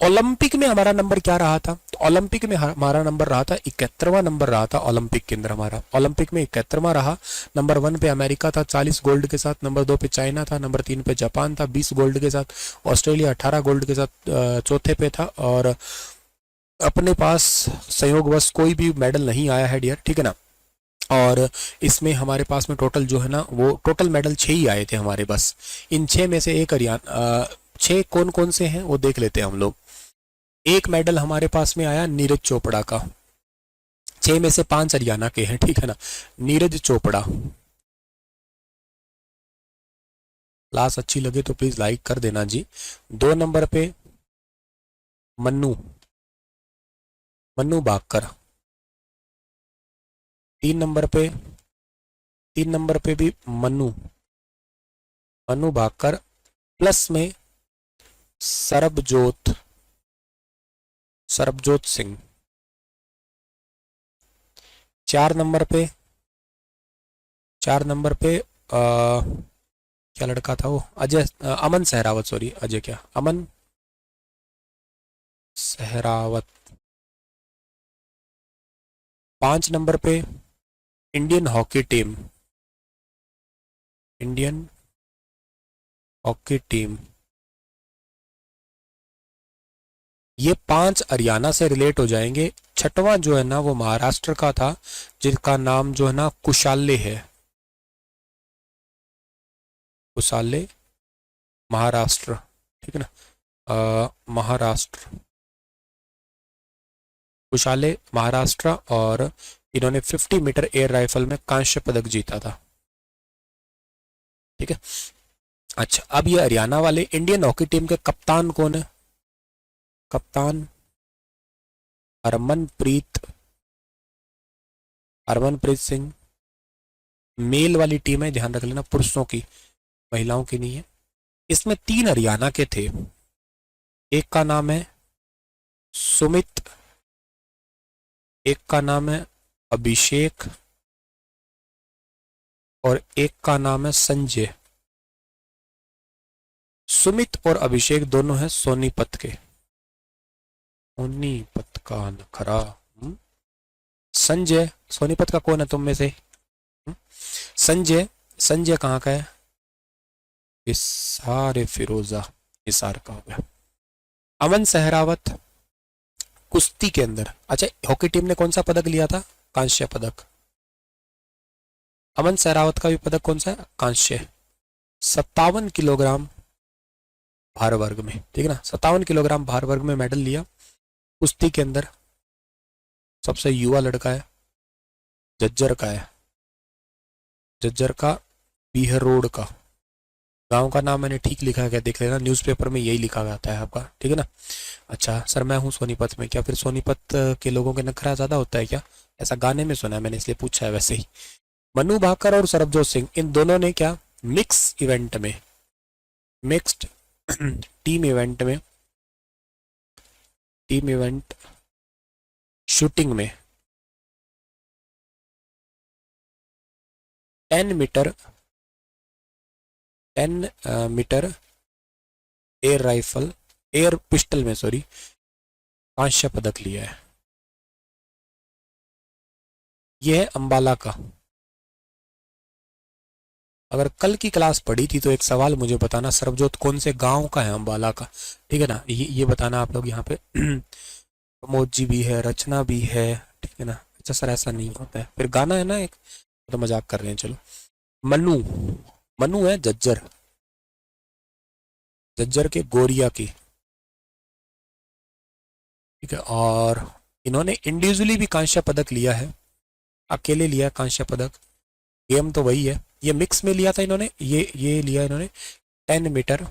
Olympic में हमारा number क्या रहा था? तो ओलंपिक में हमारा नंबर रहा था 71वां नंबर रहा था ओलंपिक के अंदर हमारा। ओलंपिक में 71वां रहा। नंबर 1 पे अमेरिका था 40 गोल्ड के साथ, नंबर 2 पे चाइना था, नंबर 3 पे जापान था 20 गोल्ड के साथ, ऑस्ट्रेलिया 18 गोल्ड के साथ चौथे पे था। और अपने पास संयोगवश कोई भी मेडल नहीं आया है डियर, ठीक है ना। और इसमें हमारे पास में टोटल जो है ना वो टोटल मेडल 6 ही आए थे हमारे पास। इन 6 में से एक हरियाणा 6 कौन कौन से हैं वो देख लेते हैं हम लोग। एक मेडल हमारे पास में आया नीरज चोपड़ा का। 6 में से 5 हरियाणा के हैं, ठीक है ना। नीरज चोपड़ा। क्लास अच्छी लगे तो प्लीज लाइक कर देना जी। 2 नंबर पे मन्नू मन्नू भाकर। 3 नंबर पे 3 नंबर पे भी मन्नू मन्नू भाकर, प्लस में सरबजोत सरबजोत सिंह। 4 नंबर पे क्या लड़का था वो, अजय अमन सहरावत, सॉरी अजय क्या, अमन सहरावत। 5 नंबर पे Indian hockey team Indian hockey team. ये 5 हरियाणा से रिलेट हो जाएंगे। छठवां जो है ना वो महाराष्ट्र का था, जिसका नाम जो है ना कुशाले है। कुशाले, महाराष्ट्र, ठीक है ना। महाराष्ट्र, कुशाले महाराष्ट्र। और इन्होंने 50 मीटर एयर राइफल में कांस्य पदक जीता था, ठीक है। अच्छा, अब ये हरियाणा वाले इंडियन हॉकी टीम के कप्तान कौन है? कप्तान हरमनप्रीत हरमनप्रीत सिंह। मेल वाली टीम है, ध्यान रख लेना, पुरुषों की, महिलाओं की नहीं है। इसमें 3 हरियाणा के थे। एक का नाम है सुमित, एक का नाम है अभिषेक, और एक का नाम है संजय। सुमित और अभिषेक दोनों हैं सोनीपत के। सोनीपत का नखरा। संजय, सोनीपत का कौन है तुम में से? संजय, संजय कहाँ का है? हिसार फिरोजा, हिसार का हो गया। अमन सहरावत कुश्ती के अंदर। अच्छा, हॉकी टीम ने कौन सा पदक लिया था? कांस्य पदक। अमन सहरावत का भी पदक कौन सा है? कांस्य। 57 किलोग्राम भार वर्ग में, ठीक है ना। 57 किलोग्राम भार वर्ग में मेडल लिया कुश्ती के अंदर। सबसे युवा लड़का है, जज्जर का है, जज्जर का, बीहर रोड का। गांव का नाम मैंने ठीक लिखा है क्या देख लेना, न्यूज़पेपर में यही लिखा जाता है आपका, ठीक है ना। अच्छा सर, मैं हूँ सोनीपत में, क्या फिर सोनीपत के लोगों के नखरा ज़्यादा होता है क्या? ऐसा गाने में सुना है मैंने, इसलिए पूछा है। वैसे ही मनु भाकर और सरबजोत सिंह, इन दोनों ने क्या मिक्स इवेंट में, मिक्स्ड टीम इवेंट शूटिंग में 10 metre 10 metre air rifle, air pistol में सॉरी, कांस्य पदक लिया है। यह है अंबाला का। अगर कल की क्लास पढ़ी थी तो एक सवाल मुझे बताना, सरबजोत कौन से गांव का है अंबाला का, ठीक है ना। ये बताना आप लोग यहाँ पे। प्रमोद जी भी है, रचना भी है, ठीक है ना। अच्छा सर ऐसा नहीं होता है, फिर गाना है ना एक, तो मजाक कर रहे हैं चलो। मनु, मनु है जज्जर, जज्जर के गोरिया की, ठीक है। और इन्होंने इंडिविजुअली भी कांस्य पदक लिया है, अकेले लिया कांस्य पदक। गेम तो वही है, ये मिक्स में लिया था इन्होंने, ये लिया इन्होंने 10 metre,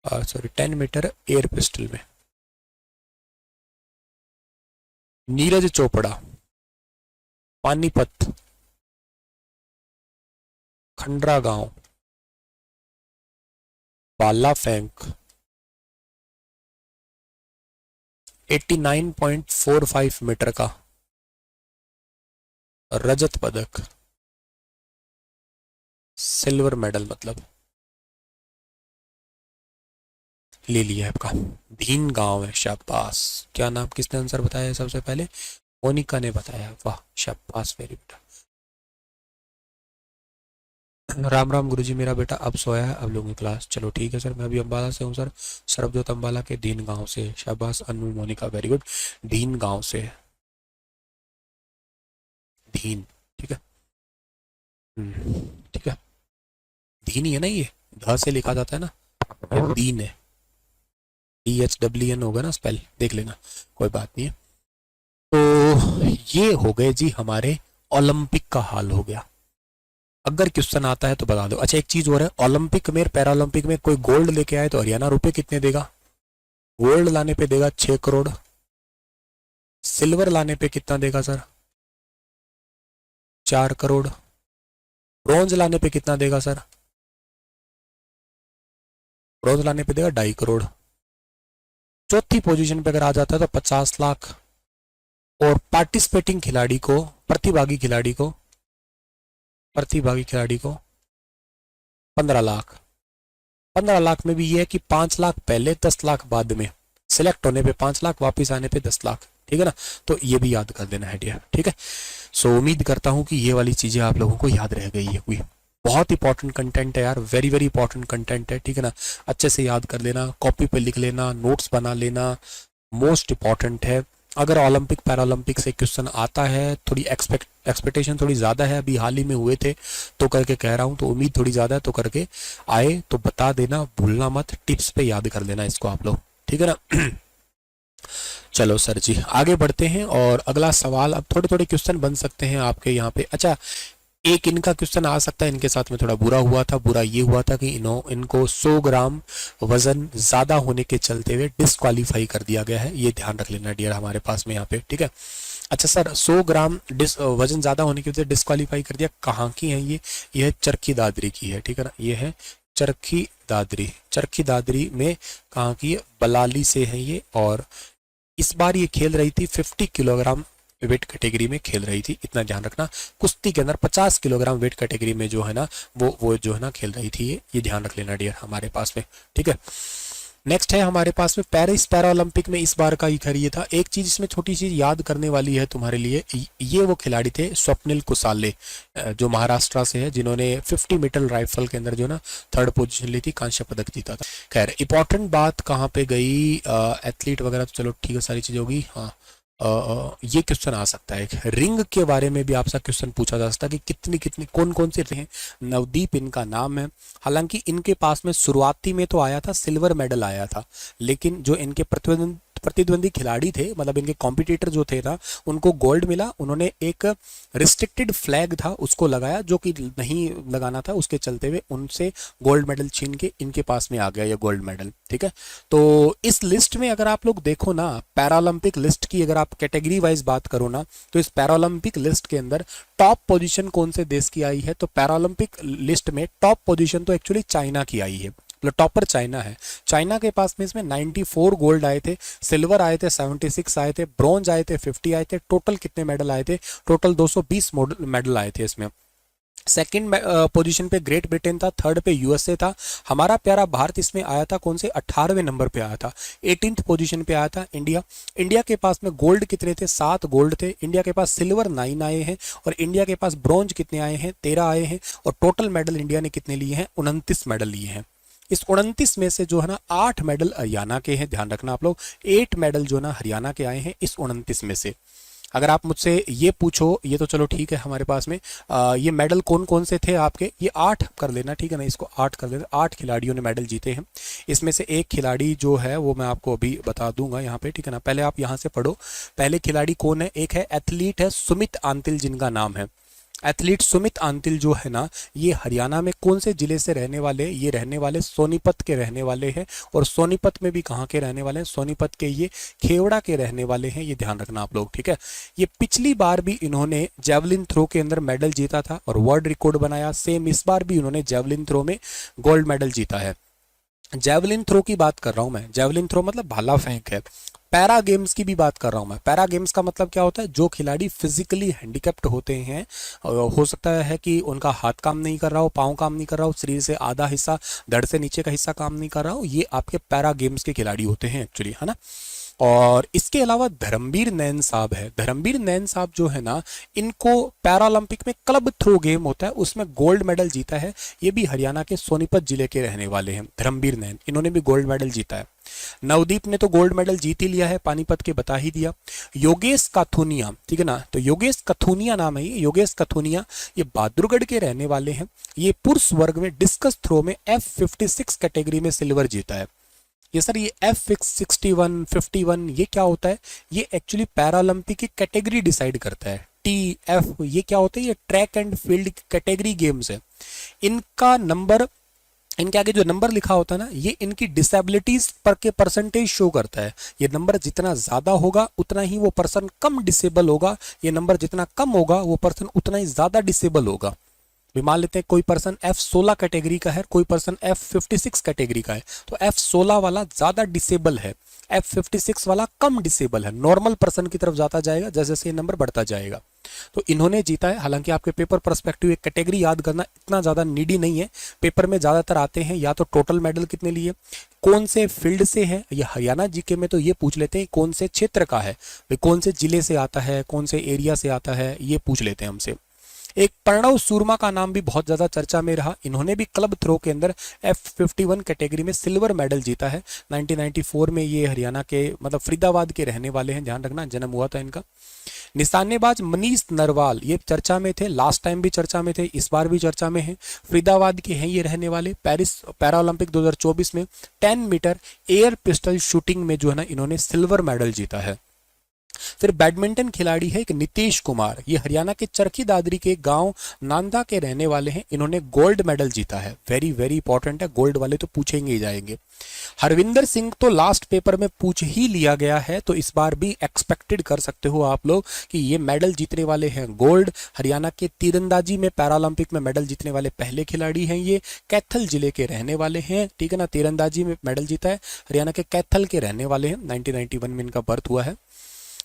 sorry 10 metre air pistol में। नीरज चोपड़ा, पानीपत, खंडरा गांव, बाला फेंक, 89.45 मीटर का रजत पदक, सिल्वर मेडल मतलब। ले लिया है आपका। धीन गांव है, शाबाश। क्या नाम, किसने आंसर बताया है सबसे पहले? मोनिका ने बताया, वाह शाबाश, वेरी गुड। राम राम गुरुजी, मेरा बेटा अब सोया है, अब लूंगी क्लास। चलो ठीक है सर, मैं अभी अम्बाला से हूँ सर, सरबजोत अम्बाला के दीन गांव से। शाबाश अनु मोनिका, वेरी गुड। दीन गांव से, दीन, ठीक है। ठीक है, दीन ही है ना ये, ध से लिखा जाता है ना, ये दीन है, DHWN होगा ना स्पेल, देख लेना, कोई बात नहीं है। तो ये हो गए जी हमारे ओलंपिक का हाल हो गया। अगर क्वेश्चन आता है तो बता दो। अच्छा एक चीज और है, ओलंपिक में पैरा ओलंपिक में कोई गोल्ड लेके आए तो हरियाणा रुपए कितने देगा? गोल्ड लाने पे देगा 6 करोड़। सिल्वर लाने पे कितना देगा सर? 4 करोड़। ब्रॉन्ज लाने पे कितना देगा सर? ब्रॉन्ज लाने पे देगा 2.5 करोड़। चौथी पोजीशन पे अगर आ जाता है तो 50 लाख। और पार्टिसिपेटिंग खिलाड़ी को, प्रतिभागी खिलाड़ी को 15 लाख। 15 लाख में भी ये है कि 5 लाख पहले, 10 लाख बाद में। सिलेक्ट होने पे 5 लाख, वापिस आने पे 10 लाख, ठीक है ना। तो ये भी याद कर देना है डियर, ठीक है। सो उम्मीद करता हूँ कि ये वाली चीजें आप लोगों को याद रह गई है। कोई बहुत इंपॉर्टेंट कंटेंट है यार, वेरी वेरी इंपॉर्टेंट कंटेंट है, ठीक है ना। अच्छे से याद कर लेना, कॉपी पे लिख लेना, नोट्स बना लेना, मोस्ट इंपॉर्टेंट है। अगर ओलंपिक पैरा ओलंपिक से क्वेश्चन आता है, थोड़ी एक्सपेक्टेशन थोड़ी ज़्यादा है, अभी हाल ही में हुए थे तो करके कह रहा हूँ, तो उम्मीद थोड़ी ज़्यादा है, तो करके आए तो बता देना, भूलना मत, टिप्स पे याद कर लेना इसको आप लोग, ठीक है ना। चलो सर जी आगे बढ़ते हैं, और अगला सवाल, अब थोड़े थोड़े क्वेश्चन बन सकते हैं आपके यहाँ पे। अच्छा एक इनका क्वेश्चन आ सकता है, इनके साथ में थोड़ा बुरा हुआ था। बुरा ये हुआ था कि इनको 100 ग्राम वजन ज्यादा होने के चलते हुए डिस्क्वालीफाई कर दिया गया है, ये ध्यान रख लेना डियर हमारे पास में यहाँ पे, ठीक है। अच्छा सर 100 ग्राम वजन ज्यादा होने की वजह से डिस्क्वालीफाई कर दिया, कहाँ की है ये है चरखी दादरी की है, ठीक है ना। ये है चरखी दादरी, चरखी दादरी में कहाँ की है? बलाली से है ये। और इस बार ये खेल रही थी 50 किलोग्राम वेट कैटेगरी में खेल रही थी, इतना ध्यान रखना। कुश्ती के अंदर 50 किलोग्राम वेट कैटेगरी में जो है ना, वो जो है ना खेल रही थी, ये ध्यान रख लेना डियर हमारे पास में, ठीक है। नेक्स्ट है हमारे पास में पेरिस पैरा ओलंपिक में इस बार का ही खैर ये था। एक चीज इसमें छोटी सी याद करने वाली है तुम्हारे लिए, ये वो खिलाड़ी थे स्वप्निल कुसाले, जो महाराष्ट्र से है, जिन्होंने 50 मीटर राइफल के अंदर जो ना 3rd पोजीशन ली थी, कांस्य पदक जीता था। खैर इंपॉर्टेंट बात कहाँ पे गई, एथलीट वगैरह तो चलो ठीक है, सारी चीजें होगी। हाँ ये क्वेश्चन आ सकता है, रिंग के बारे में भी आपसे क्वेश्चन पूछा जा सकता है कि कितनी कितनी कौन कौन से हैं। नवदीप इनका नाम है। हालांकि इनके पास में शुरुआती में तो आया था, सिल्वर मेडल आया था, लेकिन जो इनके प्रतिद्वंदी खिलाड़ी थे, मतलब इनके कॉम्पिटिटर जो थे ना, उनको गोल्ड मिला। उन्होंने एक रिस्ट्रिक्टेड फ्लैग था उसको लगाया, जो कि नहीं लगाना था, उसके चलते हुए उनसे गोल्ड मेडल छीन के इनके पास में आ गया ये गोल्ड मेडल, ठीक है। तो इस लिस्ट में अगर आप लोग देखो ना, पैरालंपिक लिस्ट की अगर आप कैटेगरी वाइज बात करो ना, तो इस पैरालंपिक लिस्ट के अंदर टॉप पोजीशन कौन से देश की आई है? तो पैरालंपिक लिस्ट में टॉप पोजीशन तो एक्चुअली चाइना की आई है, मतलब टॉपर चाइना है। चाइना के पास में इसमें 94 गोल्ड आए थे, सिल्वर आए थे 76 आए थे, ब्रॉन्ज आए थे 50 आए थे। टोटल कितने मेडल आए थे? टोटल 220 मेडल आए थे इसमें। सेकंड पोजीशन पे ग्रेट ब्रिटेन था, थर्ड पे यूएसए था। हमारा प्यारा भारत इसमें आया था कौन से? 18वें नंबर पे आया था। 18th पोजीशन पे आया था इंडिया। इंडिया के पास में गोल्ड कितने थे? 7 गोल्ड थे। इंडिया के पास सिल्वर 9 आए हैं, और इंडिया के पास ब्रॉन्ज कितने आए हैं? 13 आए हैं। और टोटल मेडल इंडिया ने कितने लिए हैं? 29 मेडल लिए हैं। इस 29 में से जो है ना 8 मेडल हरियाणा के हैं, ध्यान रखना आप लोग, 8 मेडल जो ना हरियाणा के आए हैं इस 29 में से। अगर आप मुझसे ये पूछो, ये तो चलो ठीक है हमारे पास में, ये मेडल कौन कौन से थे आपके, ये 8 कर लेना, ठीक है ना, इसको 8 कर लेना। 8 खिलाड़ियों ने मेडल जीते हैं। इसमें से एक खिलाड़ी जो है वो मैं आपको अभी बता दूंगा यहाँ पे, ठीक है ना। पहले आप यहाँ से पढ़ो, पहले खिलाड़ी कौन है? एक है एथलीट है सुमित आंतिल, जिनका नाम है एथलीट सुमित आंतिल जो है ना, ये हरियाणा में कौन से जिले से रहने वाले? ये रहने वाले सोनीपत के रहने वाले हैं। और सोनीपत में भी कहाँ के रहने वाले हैं? सोनीपत के ये खेवड़ा के रहने वाले हैं, ये ध्यान रखना आप लोग, ठीक है। ये पिछली बार भी इन्होंने जेवलिन थ्रो के अंदर मेडल जीता था और वर्ल्ड रिकॉर्ड बनाया। सेम इस बार भी इन्होंने जेवलिन थ्रो में गोल्ड मेडल जीता है। जेवलिन थ्रो की बात कर रहा हूं मैं, जेवलिन थ्रो मतलब भाला फेंक है। पैरा गेम्स की भी बात कर रहा हूं मैं। पैरा गेम्स का मतलब क्या होता है, जो खिलाड़ी फिजिकली हैंडीकैप्ड होते हैं, हो सकता है कि उनका हाथ काम नहीं कर रहा हो, पाँव काम नहीं कर रहा हो, शरीर से आधा हिस्सा, धड़ से नीचे का हिस्सा काम नहीं कर रहा हो, ये आपके पैरा गेम्स के खिलाड़ी होते हैं एक्चुअली, है ना। और इसके अलावा धर्मवीर नैन साहब है। धर्मवीर नैन साहब जो है ना, इनको पैरालंपिक में क्लब थ्रो गेम होता है उसमें गोल्ड मेडल जीता है। ये भी हरियाणा के सोनीपत जिले के रहने वाले हैं धर्मवीर नैन, इन्होंने भी गोल्ड मेडल जीता है। नवदीप ने तो गोल्ड मेडल जीत ही लिया है, पानीपत के बता ही दिया। योगेश कथुनिया, ठीक है ना, तो योगेश कथुनिया नाम है ये, योगेश कथुनिया, ये बहादुरगढ़ के रहने वाले हैं। ये पुरुष वर्ग में डिस्कस थ्रो में F56 कैटेगरी में सिल्वर जीता है। ये सर ये F61 51 ये क्या होता है, ये एक्चुअली पैरालंपिक की कैटेगरी डिसाइड करता है। TF ये क्या होता है, ये track and field category games है। इनका नंबर, इनके आगे जो नंबर लिखा होता है ना, ये इनकी डिसेबिलिटीज पर के परसेंटेज शो करता है। ये नंबर जितना ज्यादा होगा उतना ही वो पर्सन कम डिसेबल होगा, ये नंबर जितना कम होगा वो पर्सन उतना ही ज्यादा डिसेबल होगा। मान लेते हैं कोई पर्सन F16 कैटेगरी का है, कोई पर्सन F56 कैटेगरी का है, तो F16 वाला ज्यादा डिसेबल है, F56 वाला कम डिसेबल है, नॉर्मल पर्सन की तरफ जाता जाएगा जैसे जैसे ये नंबर बढ़ता जाएगा। तो इन्होंने जीता है। हालांकि आपके पेपर पर्सपेक्टिव एक कैटेगरी याद करना इतना ज्यादा नीडी नहीं है, पेपर में ज्यादातर आते हैं या तो टोटल मेडल कितने लिए, कौन से फील्ड से है, या हरियाणा जीके में तो ये पूछ लेते हैं कौन से क्षेत्र का है, कौन से जिले से आता है, कौन से एरिया से आता है, ये पूछ लेते हैं हमसे। एक प्रणव सूरमा का नाम भी बहुत ज्यादा चर्चा में रहा, इन्होंने भी क्लब थ्रो के अंदर F51 कैटेगरी में सिल्वर मेडल जीता है 1994 में। ये हरियाणा के मतलब फरीदाबाद के रहने वाले हैं, ध्यान रखना जन्म हुआ था इनका। निशानेबाज मनीष नरवाल, ये चर्चा में थे, लास्ट टाइम भी चर्चा में थे, इस बार भी चर्चा में है, फरीदाबाद के हैं ये रहने वाले। पेरिस पैरालंपिक 2024 में 10 मीटर एयर पिस्टल शूटिंग में जो है ना इन्होंने सिल्वर मेडल जीता है। फिर बैडमिंटन खिलाड़ी है एक नीतीश कुमार, ये हरियाणा के चरखी दादरी के गांव नांदा के रहने वाले हैं, इन्होंने गोल्ड मेडल जीता है। वेरी वेरी इंपॉर्टेंट है, गोल्ड वाले तो पूछेंगे ही जाएंगे। हरविंदर सिंह तो लास्ट पेपर में पूछ ही लिया गया है, तो इस बार भी एक्सपेक्टेड कर सकते हो आप लोग कि ये मेडल जीतने वाले हैं गोल्ड। हरियाणा के तीरंदाजी में पैरालंपिक में मेडल जीतने वाले पहले खिलाड़ी हैं ये, कैथल जिले के रहने वाले हैं, ठीक है ना, तीरंदाजी में मेडल जीता है, हरियाणा के कैथल के रहने वाले हैं, 1991 में इनका बर्थ हुआ है।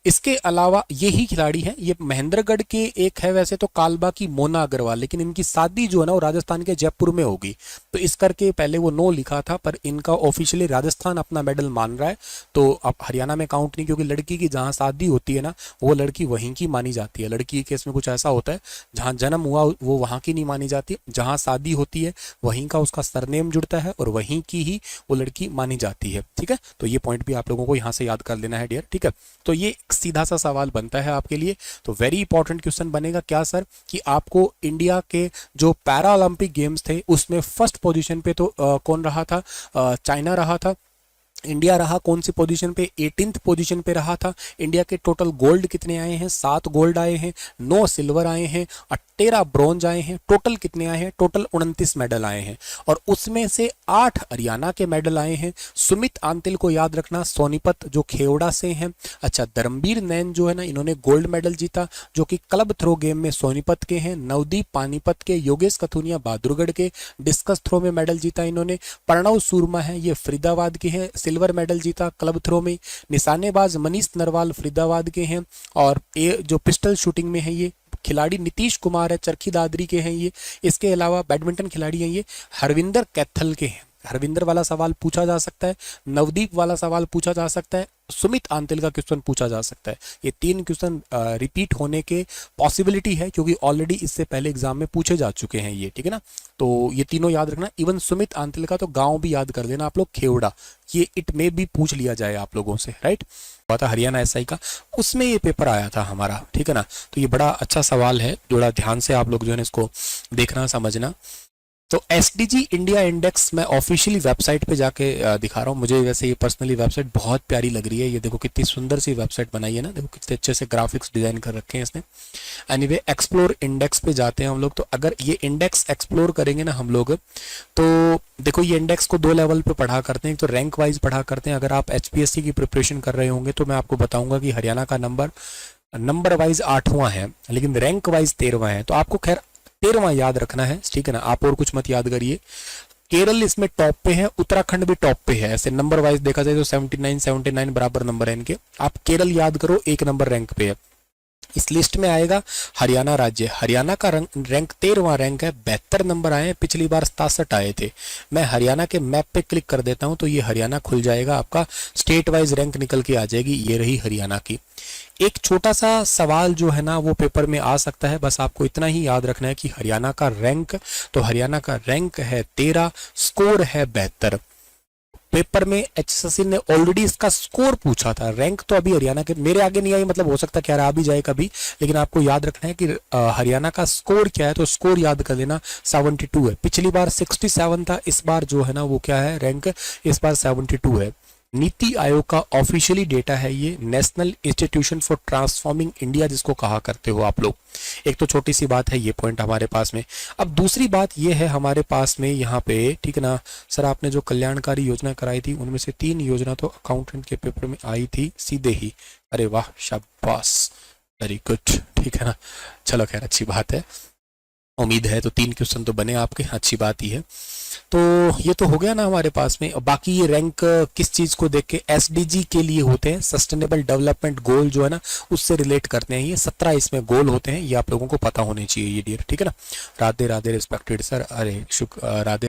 इसके अलावा यही खिलाड़ी है, ये महेंद्रगढ़ के एक है वैसे तो कालबा की मोना अग्रवाल, लेकिन इनकी शादी जो है ना वो राजस्थान के जयपुर में होगी, तो इस करके पहले वो नो लिखा था, पर इनका ऑफिशियली राजस्थान अपना मेडल मान रहा है, तो अब हरियाणा में काउंट नहीं, क्योंकि लड़की की जहाँ शादी होती है ना वो लड़की वहीं की मानी जाती है। लड़की के केस में कुछ ऐसा होता है, जहाँ जन्म हुआ वो वहाँ की नहीं मानी जाती, जहाँ शादी होती है वहीं का उसका सरनेम जुड़ता है और वहीं की ही वो लड़की मानी जाती है, ठीक है। तो ये पॉइंट भी आप लोगों को यहाँ से याद कर लेना है डियर, ठीक है। तो ये सीधा सा सवाल बनता है आपके लिए, तो वेरी इंपॉर्टेंट क्वेश्चन बनेगा क्या सर, कि आपको इंडिया के जो पैरा ओलंपिक गेम्स थे उसमें फर्स्ट पोजीशन पे तो कौन रहा था, चाइना रहा था। इंडिया रहा कौन सी पोजीशन पे, 18th पोजीशन पे रहा था। इंडिया के टोटल गोल्ड कितने आए हैं, 7 गोल्ड आए हैं, 9 सिल्वर आए हैं, 13 ब्रॉन्ज आए हैं। टोटल कितने आए हैं, टोटल 29 मेडल आए हैं, और उसमें से 8 हरियाणा के मेडल आए हैं। सुमित आंतिल को याद रखना, सोनीपत जो खेवड़ा से हैं। अच्छा, धर्मवीर नैन जो है ना इन्होंने गोल्ड मेडल जीता, जो कि क्लब थ्रो गेम में सोनीपत के हैं। नवदीप पानीपत के, योगेश कथुनिया बहादुरगढ़ के, डिस्कस थ्रो में मेडल जीता इन्होंने। प्रणव सूरमा है ये फरीदाबाद के हैं, सिल्वर मेडल जीता क्लब थ्रो में। निशानेबाज मनीष नरवाल फरीदाबाद के हैं, और ये जो पिस्टल शूटिंग में है ये खिलाड़ी नीतीश कुमार है, चरखी दादरी के हैं ये। इसके अलावा बैडमिंटन खिलाड़ी हैं ये हरविंदर कैथल के हैं। हरविंदर वाला सवाल पूछा जा सकता है, नवदीप वाला सवाल पूछा जा सकता है, सुमित आंतिल का क्वेश्चन पूछा जा सकता है। ये 3 क्वेश्चन रिपीट होने के पॉसिबिलिटी है, क्योंकि ऑलरेडी इससे पहले एग्जाम में पूछे जा चुके हैं ये, ठीक है ना। तो ये तीनों याद रखना। इवन सुमित आंतिल का तो गांव भी याद कर लेना आप लोग, खेवड़ा, ये इट में भी पूछ लिया जाए आप लोगों से, राइट। हुआ था हरियाणा एसआई का, उसमें ये पेपर आया था हमारा, ठीक है ना। तो ये बड़ा अच्छा सवाल है, थोड़ा ध्यान से आप लोग जो है इसको देखना समझना। तो एसडीजी इंडिया इंडेक्स मैं ऑफिशियली वेबसाइट पे जाके दिखा रहा हूँ। मुझे वैसे ये पर्सनली वेबसाइट बहुत प्यारी लग रही है। ये देखो कितनी सुंदर सी वेबसाइट बनाई है ना, देखो कितने अच्छे से ग्राफिक्स डिजाइन कर रखे हैं इसने। एनीवे, एक्सप्लोर इंडेक्स पे जाते हैं हम लोग। तो अगर ये इंडेक्स एक्सप्लोर करेंगे ना हम लोग, तो देखो ये इंडेक्स को 2 लेवल पे पढ़ा करते हैं। एक तो रैंक वाइज पढ़ा करते हैं। अगर आप एचपीएससी की प्रिपरेशन कर रहे होंगे तो मैं आपको बताऊंगा कि हरियाणा का नंबर वाइज 8वां है, लेकिन रैंक वाइज 13वां है। तो आपको खैर 13वां याद रखना है, ठीक है ना, आप और कुछ मत याद करिए। केरल इसमें टॉप पे है, उत्तराखंड भी टॉप पे है। ऐसे नंबर वाइज देखा जाए तो 79 बराबर नंबर है इनके। आप केरल याद करो, एक नंबर रैंक पे है। इस लिस्ट में आएगा हरियाणा राज्य। हरियाणा का रैंक 13वां रैंक है, 72 नंबर आए हैं, पिछली बार 67 आए थे। मैं हरियाणा के मैप पे क्लिक कर देता हूं तो ये हरियाणा खुल जाएगा, आपका स्टेट वाइज रैंक निकल के आ जाएगी। ये रही हरियाणा की। एक छोटा सा सवाल जो है ना वो पेपर में आ सकता है, बस आपको इतना ही याद रखना है कि हरियाणा का रैंक, तो हरियाणा का रैंक है 13, स्कोर है 72। पेपर में एचएसएससी ने ऑलरेडी इसका स्कोर पूछा था। रैंक तो अभी हरियाणा के मेरे आगे नहीं आई, मतलब हो सकता है क्या आ भी जाए कभी, लेकिन आपको याद रखना है कि हरियाणा का स्कोर क्या है, तो स्कोर याद कर लेना 72 है। पिछली बार 67 था, इस बार जो है ना वो क्या है रैंक, इस बार 72 है। नीति आयोग का ऑफिशियली डेटा है ये, national institution for transforming India जिसको कहा करते हो आप लोग। एक तो छोटी सी बात है ये पॉइंट हमारे पास में। अब दूसरी बात ये है हमारे पास में यहाँ पे, ठीक है ना सर, आपने जो कल्याणकारी योजना कराई थी उनमें से 3 योजना तो अकाउंटेंट के पेपर में आई थी सीधे ही। अरे वाह, शाबाश, वेरी गुड, ठीक है ना। चलो खैर, अच्छी बात है, उम्मीद है तो 3 क्वेश्चन तो बने आपके, अच्छी बात ही है। तो ये तो हो गया ना हमारे पास में। बाकी ये रैंक किस चीज को देख के, एसडीजी के लिए होते हैं, सस्टेनेबल डेवलपमेंट गोल जो है ना उससे रिलेट करते हैं। ये 17 इसमें गोल होते हैं, ये आप लोगों को पता होने चाहिए ये डियर, ठीक है ना। राधे राधे रिस्पेक्टेड सर, अरे राधे।